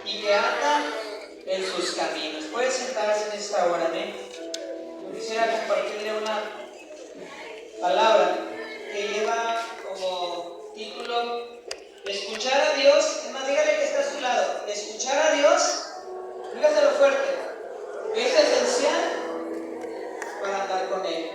y que anda en sus caminos. Puede sentarse en esta hora, amén. Yo quisiera compartirle una palabra que lleva como título escuchar a Dios. Es más, dígale que está a su lado. Escuchar a Dios, dígaselo fuerte, es esencial para andar con Él.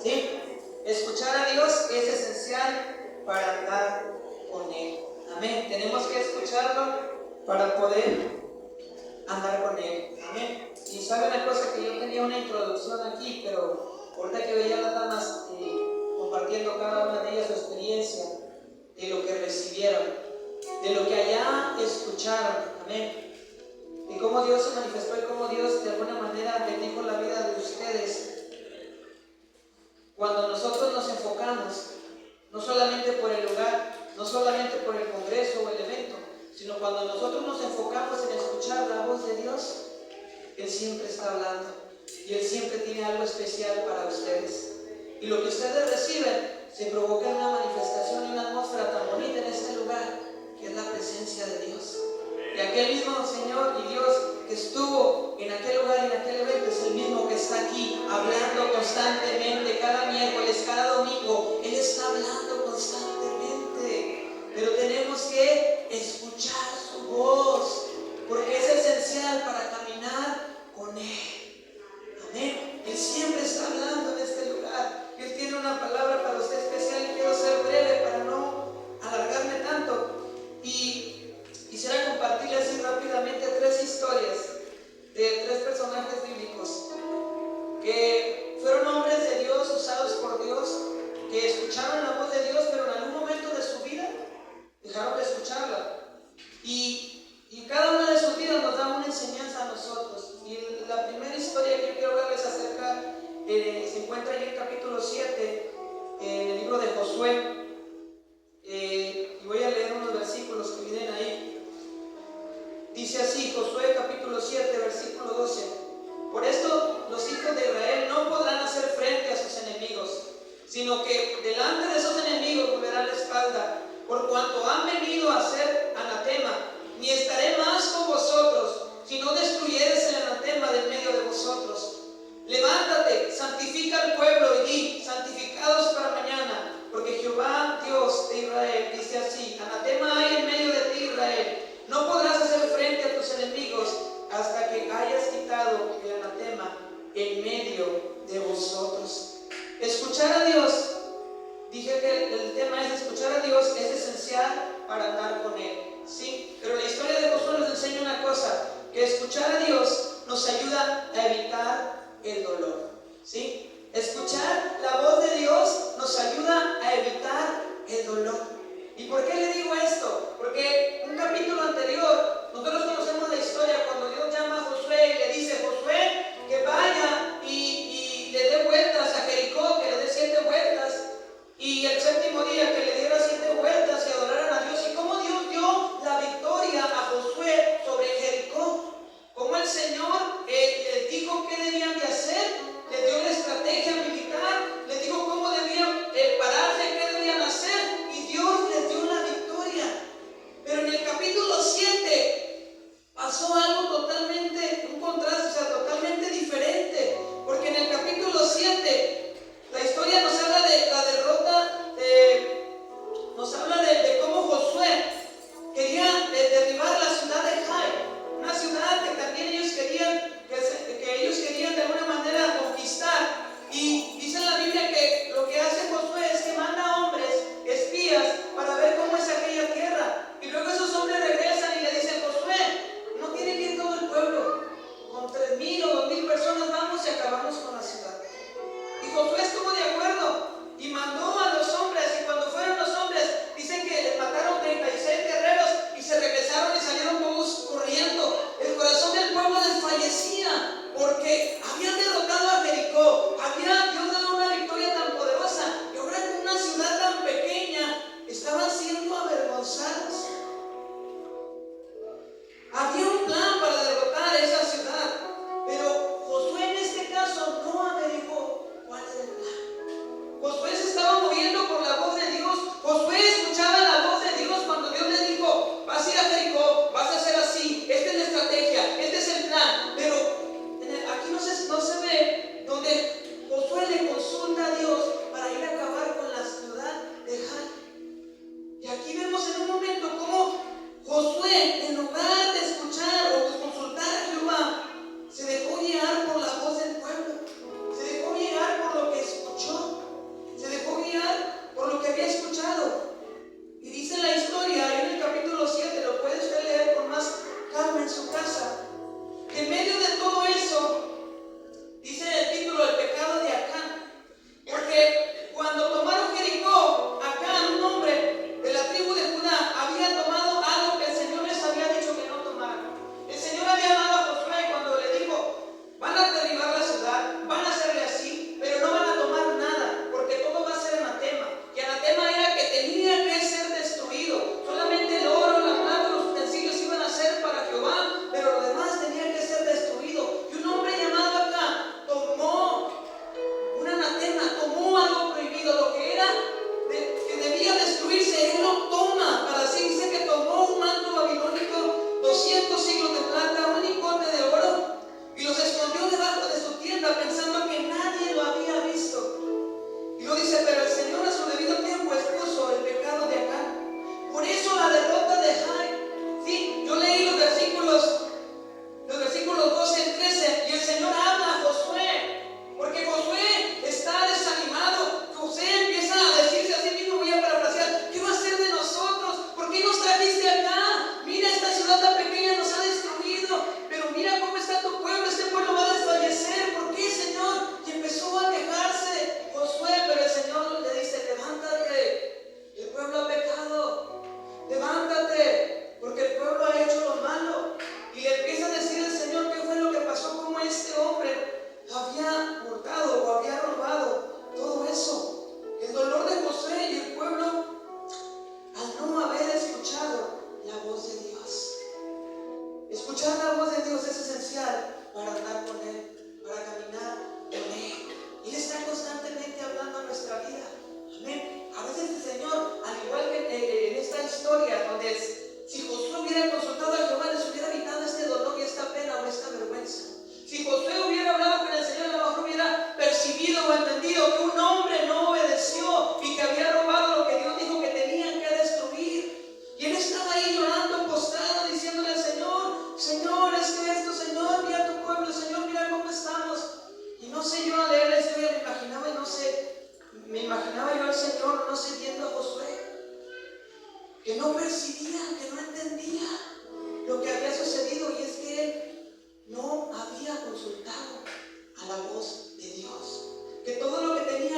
¿Sí? Escuchar a Dios es esencial para andar con Él. Amén. Tenemos que escucharlo para poder andar con Él. Amén. Y sabe una cosa, que yo tenía una introducción aquí, pero ahorita que veía a las damas compartiendo cada una de ellas su experiencia, de lo que recibieron, de lo que allá escucharon. Amén. Y cómo Dios se manifestó y cómo Dios de alguna manera bendijo la vida de ustedes. Cuando nosotros nos enfocamos, no solamente por el lugar, no solamente por el congreso o el evento, sino cuando nosotros nos enfocamos en escuchar la voz de Dios, Él siempre está hablando y Él siempre tiene algo especial para ustedes. Y lo que ustedes reciben se provoca una manifestación y una atmósfera tan bonita en este lugar, que es la presencia de Dios. Y aquel mismo Señor y Dios que estuvo en aquel lugar, en aquel evento, es el mismo que está aquí hablando constantemente, cada miércoles, cada domingo. Él está hablando constantemente, pero tenemos que escuchar su voz, porque es esencial para caminar con Él. Amén. Él siempre está hablando en este lugar. Él tiene una palabra para usted especial y quiero ser breve para no alargarme tanto. Y quisiera compartirle así rápidamente 3 historias de 3 personajes bíblicos que fueron hombres de Dios, usados por Dios, que escucharon la voz de Dios, pero en algún momento de su vida dejaron de escucharla. Y cada una de sus vidas nos da una enseñanza a nosotros. Y la primera historia que yo quiero hablarles acerca se encuentra en el capítulo 7, en el libro de Josué. Y voy a leer unos versículos que vienen ahí. Dice así, Josué capítulo 7, versículo 12. Por esto los hijos de Israel no podrán hacer frente a sus enemigos, sino que delante de esos enemigos volverán la espalda, por cuanto han venido a ser anatema. Ni estaré más con vosotros, si no destruyeres el anatema del medio de vosotros. Levántate, santifica al pueblo y di, santificados para mañana, porque Jehová Dios de Israel dice así: anatema hay en medio de ti, Israel. No podrás hacer frente a tus enemigos hasta que hayas quitado el anatema en medio de vosotros. Escuchar a Dios, dije que el tema es escuchar a Dios, es esencial para andar con Él, ¿sí? Pero la historia de Josué nos enseña una cosa, que escuchar a Dios nos ayuda a evitar el dolor, ¿sí? Escuchar la voz de Dios nos ayuda a evitar el dolor. ¿Y por qué le digo esto? Porque un capítulo anterior, nosotros conocemos la historia cuando Dios llama a Josué y le dice: Josué, que vaya y le dé vueltas a Jericó, que le dé 7 vueltas, y el séptimo día que le diera 7 vueltas y adoraran a Dios. Y cómo Dios dio la victoria a Josué sobre Jericó, cómo el Señor les dijo qué debían de hacer, les dio la estrategia militar, les dijo Josué, en lugar de escuchar o consultar a Jehová, se dejó guiar por la voz del pueblo, se dejó guiar por lo que escuchó, se dejó guiar por lo que había escuchado. Y dice la historia en el capítulo 7, lo puede usted leer con más calma en su casa, que en medio de todo eso, dice el título, el pecado de Acán, porque cuando tomaron Jericó, Acán, un hombre de la tribu de Judá, había tomado algo que el Señor les había dicho que no tomaran. El Señor había amado a Josué cuando le dijo: van a derribar la ciudad, van a hacerle así, pero no van a tomar nada, porque todo va a ser anatema. Y anatema era que tenía que ser destruido. Solamente el oro, la plata, los utensilios iban a ser para Jehová, pero lo demás tenía que ser destruido. Y un hombre llamado Acán tomó un anatema, tomó algo prohibido, lo que era que debía destruirse, él lo toma. Para así dice que tomó un manto babilónico, 200 siglos de plata, un lingote de oro, y los escondió debajo de su tienda, pensando que nadie lo había visto. Y lo dice: pero el Señor a su debido tiempo expuso el pecado de Acán. Por eso la derrota de Jai. Sí, yo leí los versículos 12 y 13, y el Señor habla a Josué, porque Josué está desanimado. Josué empieza a decirse a sí mismo, voy a parafrasear: ¿qué va a hacer de nosotros? ¿Por qué nos trajiste acá? Mira, esta ciudad tan pequeña nos ha destruido, pero mira cómo está tu pueblo, este pueblo va a desfallecer. ¿Por qué, Señor? Y empezó a quejarse Josué, pero el Señor le dice: levántate, el pueblo ha pecado, levántate, porque el pueblo ha hecho lo malo. Y le empieza a decir el Señor qué fue lo que pasó, cómo este hombre había hurtado o había robado todo eso. El dolor de Josué y el pueblo al no haber escuchado la voz de Dios. Escuchar la voz de Dios es esencial para andar con Él, para caminar con Él. Él está constantemente hablando a nuestra vida. Amén. A veces el Señor, al igual que en esta historia, donde si Josué hubiera consultado a Jehová, les hubiera evitado este dolor y esta pena o esta vergüenza. Si Josué hubiera hablado con el Señor, a lo mejor hubiera percibido o entendido que un hombre no obedeció y que había robado lo que Dios dijo que tenían que destruir. Y él estaba ahí llorando, postrado, diciéndole al Señor: Señor, es que esto, Señor, mira tu pueblo, Señor, mira cómo estamos. Y no sé, yo al leer la historia me imaginaba yo al Señor, no sé, viendo a Josué, que no percibía, que no entendía lo que había sucedido, y es que él no había consultado a la voz de Dios, que todo lo que tenía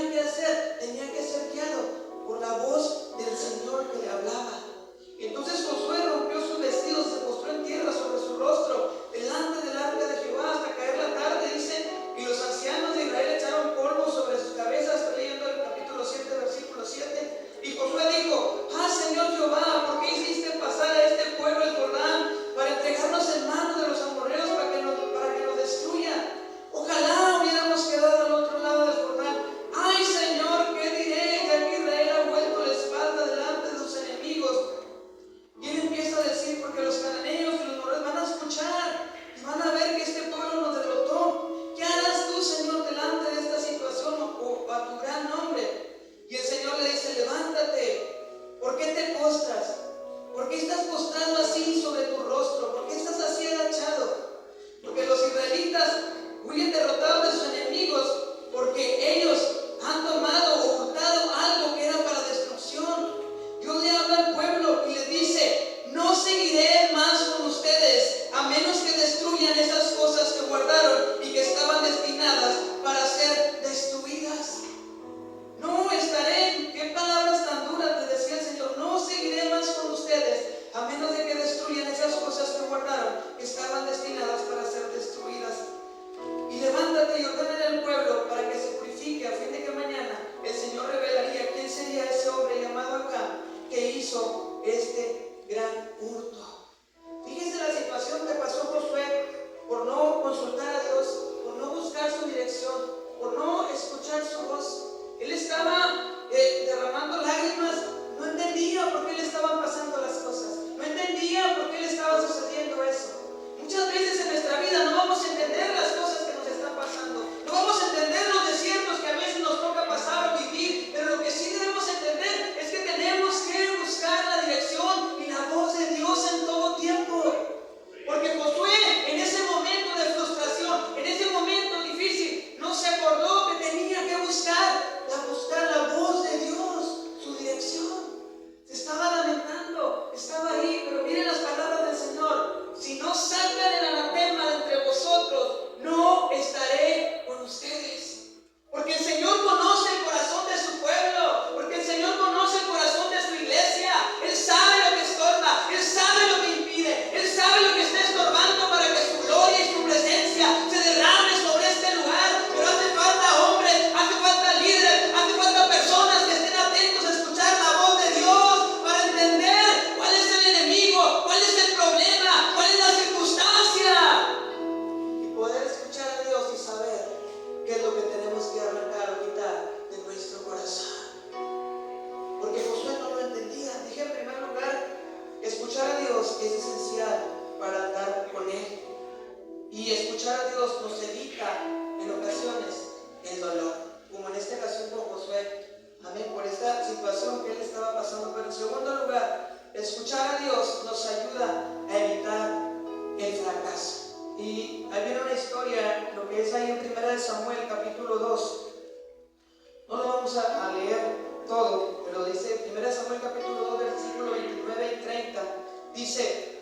es ahí en 1 Samuel capítulo 2. No lo vamos a leer todo, pero dice 1 Samuel capítulo 2, versículo 29 y 30. Dice: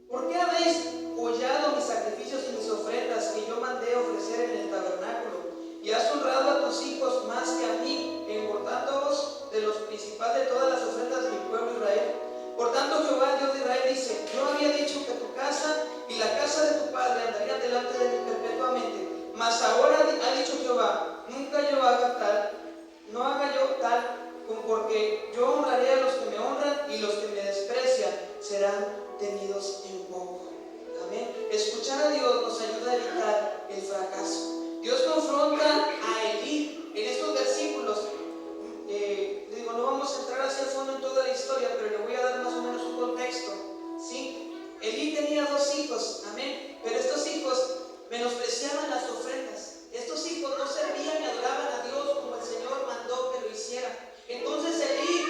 ¿por qué habéis hollado mis sacrificios y mis ofrendas que yo mandé ofrecer en el tabernáculo? Y has honrado a tus hijos más que a mí, engordándoos de los principales de todas las ofrendas de mi pueblo Israel. Por tanto, Jehová, Dios de Israel, dice: yo había dicho que tu casa y la casa de tu padre andarían delante de mí perpetuamente. Mas ahora ha dicho Jehová: nunca yo haga tal, no haga yo tal, porque yo honraré a los que me honran, y los que me desprecian serán tenidos en poco. Amén. Escuchar a Dios nos ayuda a evitar el fracaso. Dios confronta a Elí en estos versículos. Digo, no vamos a entrar hacia el fondo en toda la historia, pero le voy a dar más o menos un contexto, ¿sí? Elí tenía 2 hijos, amén, pero estos hijos menospreciaban las ofrendas. Estos hijos no servían y adoraban a Dios como el Señor mandó que lo hiciera. Entonces Elí,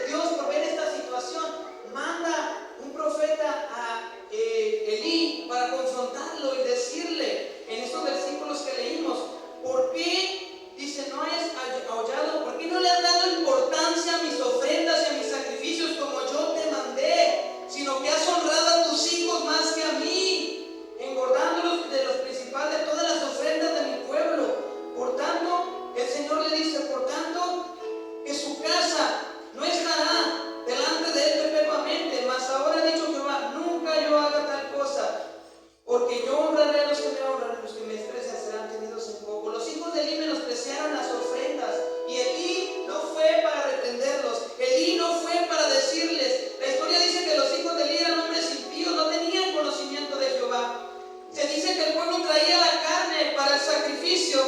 Dios por ver esta situación, manda un profeta a Elí para confrontarlo y decirle en estos versículos que leímos: ¿por qué? Dice, no hayas aullado, ¿por qué no le has dado importancia a mis ofrendas y a mis sacrificios como yo te mandé? Sino que has honrado a tus hijos más que a mí, engordándolos de los principales de todas las ofrendas de mi pueblo. Por tanto, el Señor le dice: por tanto, que su casa no estará delante de él perpetuamente. Mas ahora ha dicho Jehová: nunca yo haga tal cosa, porque yo honraré a los que me honran, y los que me desprecian serán tenidos en poco. Los hijos de Elí menospreciaron las ofrendas, y Elí no fue para reprenderlos, Elí no fue para decirles. La historia dice que los hijos de Elí eran hombres impíos, no tenían conocimiento de Jehová. Se dice que el pueblo traía la carne para el sacrificio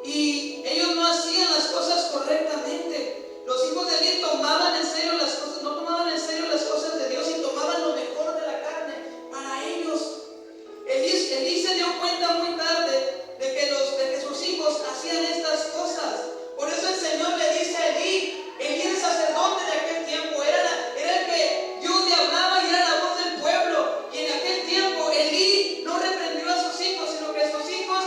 y ellos no hacían las cosas correctamente. Los hijos de Elí tomaban en serio las cosas, no tomaban en serio las cosas de Dios, y tomaban lo mejor de la carne para ellos. Elí se dio cuenta muy tarde de que sus hijos hacían estas cosas. Por eso el Señor le dice a Elí: Elí era el sacerdote de aquel tiempo, era el que Dios le hablaba y era la voz del pueblo. Y en aquel tiempo Elí no reprendió a sus hijos, sino que sus hijos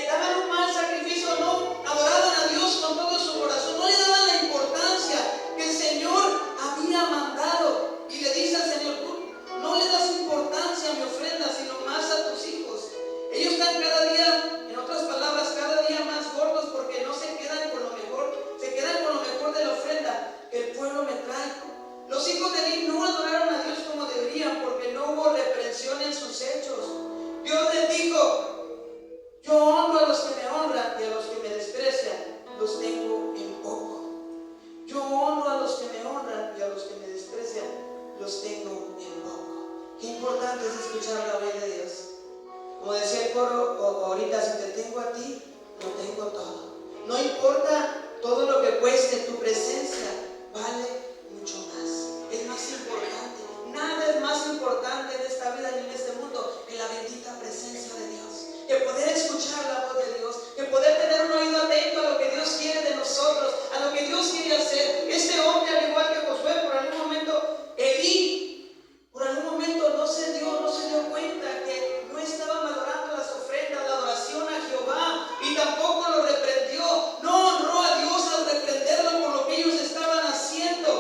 daban un mal sacrificio, no adoraban a Dios con todo su corazón, no le daban la importancia que el Señor había mandado. Y le dice al Señor: tú no le das importancia a mi ofrenda, sino más a tus hijos. Ellos están cada día, en otras palabras, cada día más gordos, porque no se quedan con lo mejor, se quedan con lo mejor de la ofrenda que el pueblo me trae. Los hijos de Elí no adoraron a Dios como deberían, porque no hubo reprensión en sus hechos. Dios les dijo: yo honro a los que me honran, y a los que me desprecian los tengo en poco. Yo honro a los que me honran, y a los que me desprecian los tengo en poco. Qué importante es escuchar la voz de Dios. Como decía el coro ahorita: si te tengo a ti, lo tengo todo. No importa todo lo que cueste, tu presencia vale mucho más. Es más importante. Nada es más importante en esta vida ni en este mundo que la bendita presencia de Dios. Que poder escuchar la voz de Dios, que poder tener un oído atento a lo que Dios quiere de nosotros, a lo que Dios quiere hacer. Este hombre, al igual que Josué, por algún momento, Elí, por algún momento no se dio cuenta que no estaban valorando las ofrendas, la adoración a Jehová, y tampoco lo reprendió. No honró a Dios al reprenderlo por lo que ellos estaban haciendo.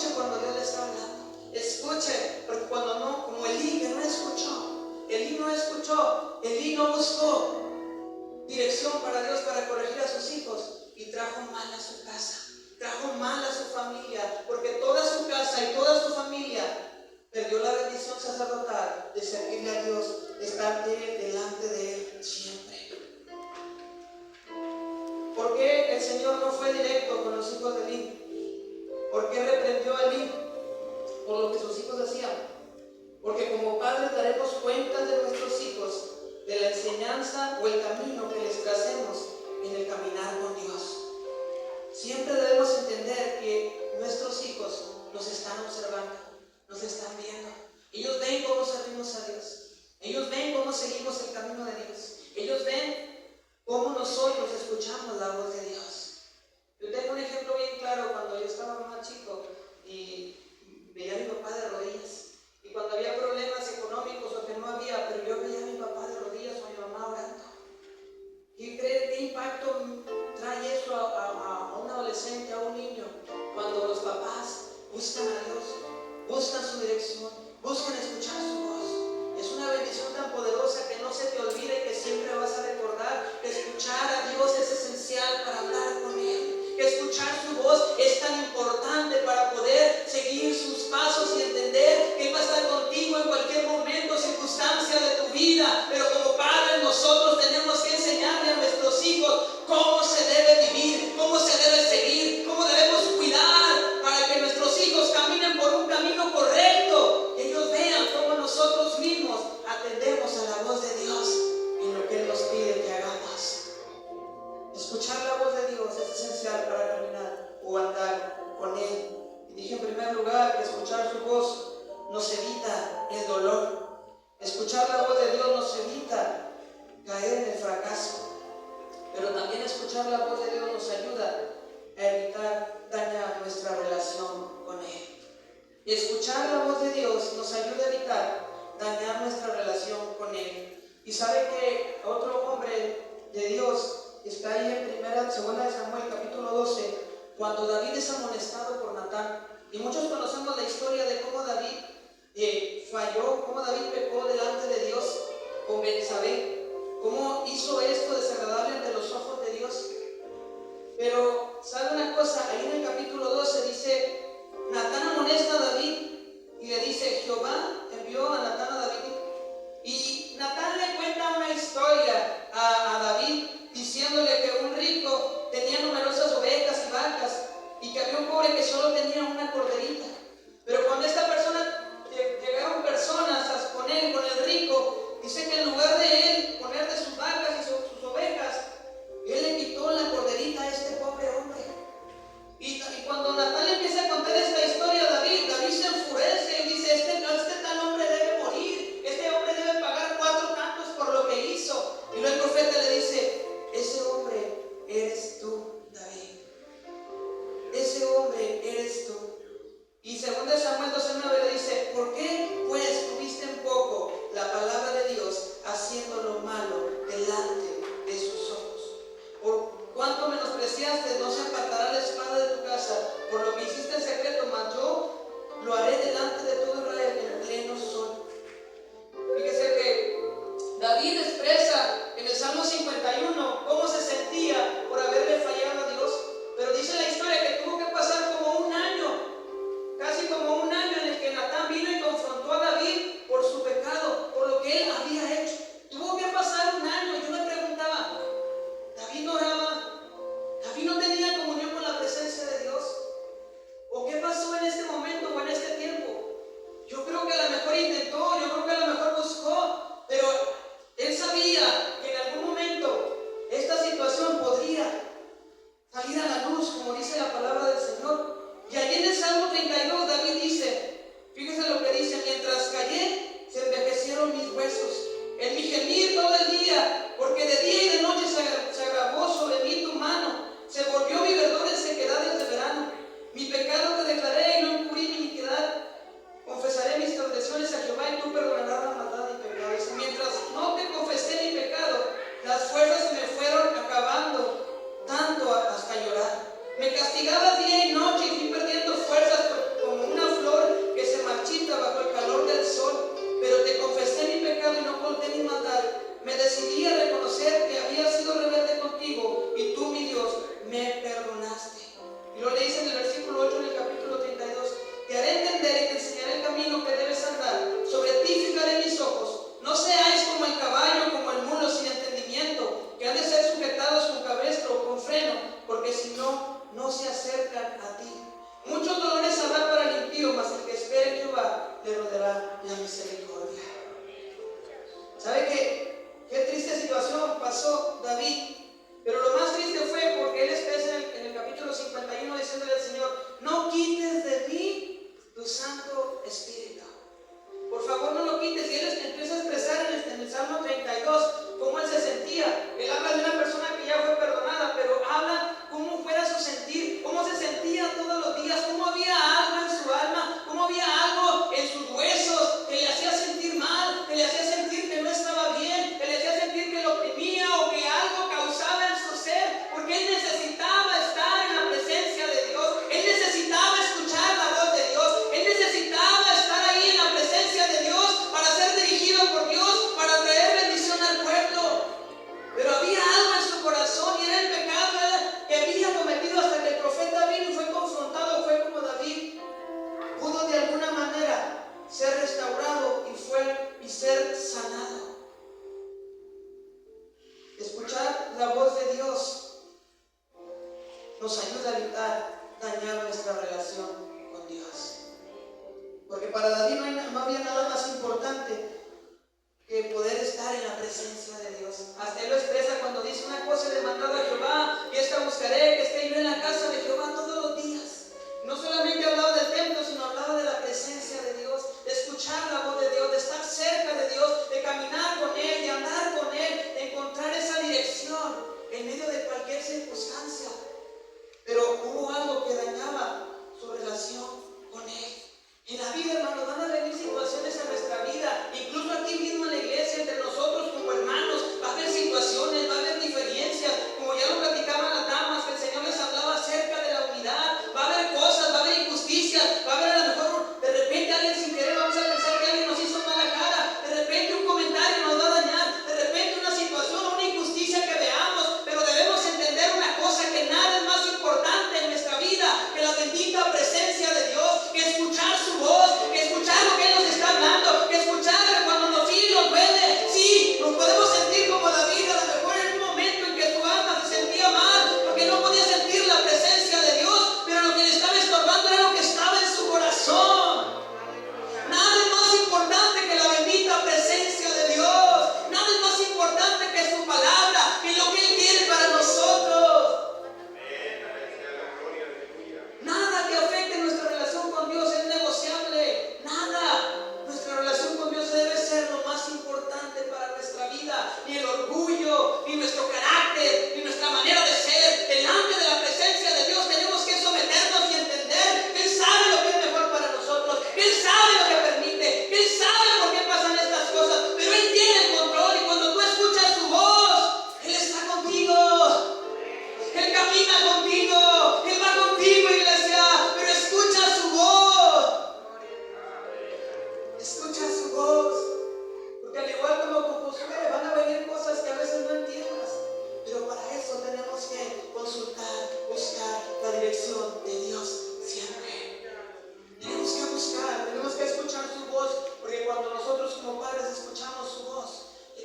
escuche cuando Dios le está hablando. Escuche, porque cuando no, como Elí que no escuchó, Elí no buscó dirección para Dios para corregir a sus hijos y trajo mal a su casa, trajo mal a su familia, porque toda su casa y toda su familia perdió la bendición sacerdotal de servirle a Dios, de estar delante de Él siempre. ¿Por qué el Señor no fue directo con los hijos de Elí? ¿Por qué reprendió a Elí por lo que sus hijos hacían? Porque como padres daremos cuenta de nuestros hijos, de la enseñanza o el camino que les tracemos en el caminar con Dios. Siempre debemos entender que nuestros hijos nos están observando, nos están viendo. Ellos ven cómo servimos a Dios. Ellos ven cómo seguimos el camino de Dios. Ellos ven cómo nosotros escuchamos la voz de Dios. Yo tengo un ejemplo bien claro cuando yo estaba más chico y veía a mi papá de rodillas. Y cuando había problemas económicos o que no había, pero yo veía a mi papá de rodillas o a mi mamá orando. ¿Quién cree qué impacto trae eso a un adolescente, a un niño? Cuando los papás buscan a Dios, buscan su dirección, buscan escuchar su voz. Es una bendición tan poderosa que no se te olvide, que siempre vas a recordar que escuchar a Dios es esencial para hablar con Él, que escuchar su voz es tan importante para poder seguir sus pasos y entender que Él va a estar contigo en cualquier momento, circunstancia de tu vida. Pero como padres nosotros tenemos que enseñarle a nuestros hijos cómo se debe vivir, cómo se debe seguir, cómo debemos cuidar para que nuestros hijos caminen por un camino correcto, que ellos vean cómo nosotros mismos atendemos a la voz de Dios en lo que Él nos pide que hagamos. Escuchar la voz de Dios es esencial para caminar o andar con Él. Y dije en primer lugar que escuchar su voz nos evita el dolor. Escuchar la voz de Dios nos evita caer en el fracaso. Pero también escuchar la voz de Dios nos ayuda a evitar dañar nuestra relación con Él. Y escuchar la voz de Dios nos ayuda a evitar dañar nuestra relación con Él. Y sabe que otro hombre de Dios está ahí en 2 Samuel capítulo 12, cuando David es amonestado por Natán. Y muchos conocemos la historia de cómo David falló, cómo David pecó delante de Dios con Betsabé, cómo hizo esto desagradable ante los ojos de Dios. Pero, ¿sabe una cosa? Ahí en el capítulo 12 dice, Natán amonesta a David y le dice, Jehová envió a Natán a David. Y Natán le cuenta una historia a David, diciéndole que un rico tenía numerosas ovejas y vacas y que había un pobre que solo tenía una corderita. Pero cuando esta persona, llegaron personas con él, con el rico, dice que en lugar de él poner de sus vacas y sus ovejas, él le quitó la corderita a este pobre hombre. Y cuando Natán le empieza a contar esta historia a David se enfurece y dice, este tal hombre debe morir, este hombre debe pagar 4 tantos por lo que hizo. Y luego el profeta le dice, ese hombre eres tú, David. Ese hombre eres tú. Y 2 Samuel 12:9 le dice, ¿por qué pues tuviste en poco la palabra de Dios haciendo lo malo delante de sus ojos? Por cuánto menospreciaste, no se apartará la espada de tu casa, por lo que hiciste en secreto, mas yo lo haré delante de todo Israel en pleno sol. Fíjese que David expresa en el Salmo 51 cómo se sentía por haberle fallado a Dios, pero dice la historia que tuvo que pasar como un año, casi como un año, en el que Natán vino y confrontó dañar nuestra relación con Dios. Porque para David no había nada más importante que poder estar en la presencia de Dios. Hasta él lo expresa cuando dice: una cosa he demandado a Jehová, y esta buscaré, que esté yo en la casa de Jehová todos los días. No solamente hablaba del templo, sino hablaba de la presencia de Dios, de escuchar la voz de Dios, de estar cerca de Dios, de caminar con Él, de andar con Él, de encontrar esa dirección en medio de cualquier circunstancia. Pero hubo algo que dañaba su relación con Él. En la vida, hermanos, van a venir situaciones en nuestra vida, incluso aquí mismo en la iglesia, entre nosotros como hermanos, va a haber situaciones, va a haber diferencias, como ya lo platicaban las damas, que el Señor les hablaba acerca de la unidad. Va a haber cosas, va a haber injusticias, va a haber a lo mejor, de repente alguien sin querer, vamos a pensar que alguien nos hizo mala cara, de repente un comentario nos va a dañar, de repente una situación o una injusticia que veamos, pero debemos entender una cosa, que nada es más importante en nuestra vida que la bendita presencia de Dios, que escuchar su voz, que escuchar lo que Él nos está hablando, que escuchar que cuando nos sigue, nos duele, sí, nos podemos sentir como David, a lo mejor en un momento en que su alma se sentía mal, porque no podía sentir la presencia de Dios, pero lo que le estaba estorbando era lo que estaba en su corazón. Nada es más importante que la bendita presencia de Dios, nada es más importante que su palabra, que lo que Él quiere para nosotros. Nada que afecte nuestra relación con Dios es negociable. Nada. Nuestra relación con Dios debe ser lo más importante para nuestra vida. Ni el orgullo, ni nuestro carácter, ni nuestra manera de ser. Delante de la presencia de Dios tenemos que someternos y entender que Él sabe lo que es mejor para nosotros. Que Él sabe lo que permite. Que Él sabe por qué pasan estas cosas. Pero Él tiene el control, y cuando tú escuchas su voz, Él está contigo. Él camina contigo, Él va contigo, iglesia, pero escucha su voz. Escucha su voz. Porque al igual como con Josué, van a venir cosas que a veces no entiendas. Pero para eso tenemos que consultar, buscar la dirección de Dios siempre. Tenemos que buscar, tenemos que escuchar su voz. Porque cuando nosotros como padres escuchamos su voz,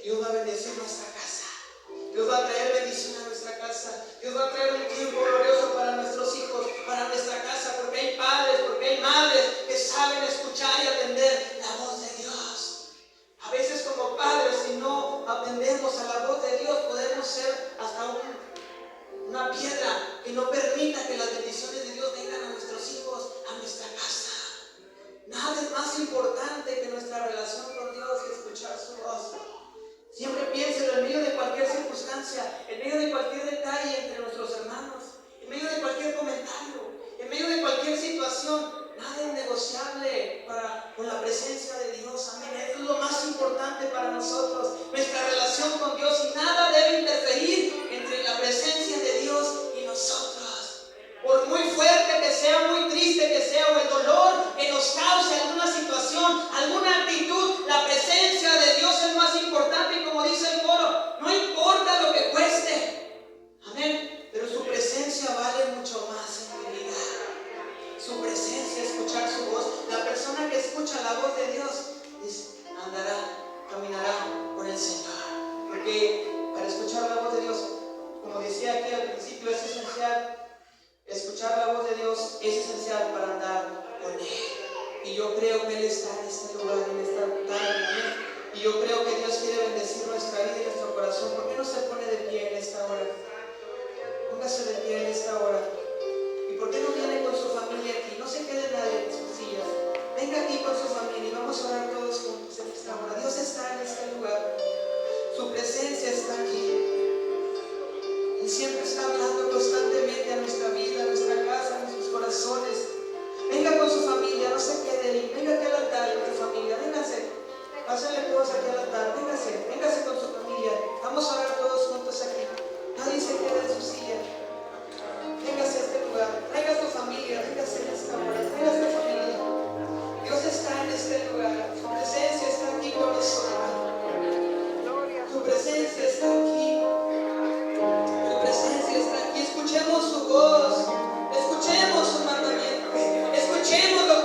Dios va a bendecir nuestra casa. Dios va a traer bendición a nuestra casa. Dios va a traer un tiempo glorioso para nuestros hijos, para nuestra casa, porque hay padres, porque hay madres que saben escuchar y atender la voz de Dios. A veces como padres, si no atendemos a la voz de Dios, podemos ser hasta una piedra que no permita que las bendiciones de Dios vengan a nuestros hijos, a nuestra casa. Nada es más importante que nuestra relación con Dios, que escuchar su voz. Siempre piénselo, en medio de cualquier circunstancia, en medio de cualquier detalle entre nuestros hermanos, en medio de cualquier comentario, en medio de cualquier situación, nada es negociable con la presencia de Dios. Amén. Eso es lo más importante para nosotros, nuestra relación con Dios, y nada debe interferir entre la presencia de Dios y nosotros. Por muy fuerte que sea, muy triste que sea, o el dolor que nos cause alguna situación, alguna actitud, la presencia de Dios es más importante. Y como dice el coro, no importa lo que cueste, amén, pero su presencia vale mucho más en mi vida. Su presencia, escuchar su voz. La persona que escucha la voz de Dios andará, caminará con el Señor. Porque para escuchar la voz de Dios, como decía aquí al principio, es esencial. Escuchar la voz de Dios es esencial para andar con Él. Y yo creo que Él está en este lugar, en esta tarde. Y yo creo que Dios quiere bendecir nuestra vida y nuestro corazón. ¿Por qué no se pone de pie en esta hora? Póngase de pie en esta hora.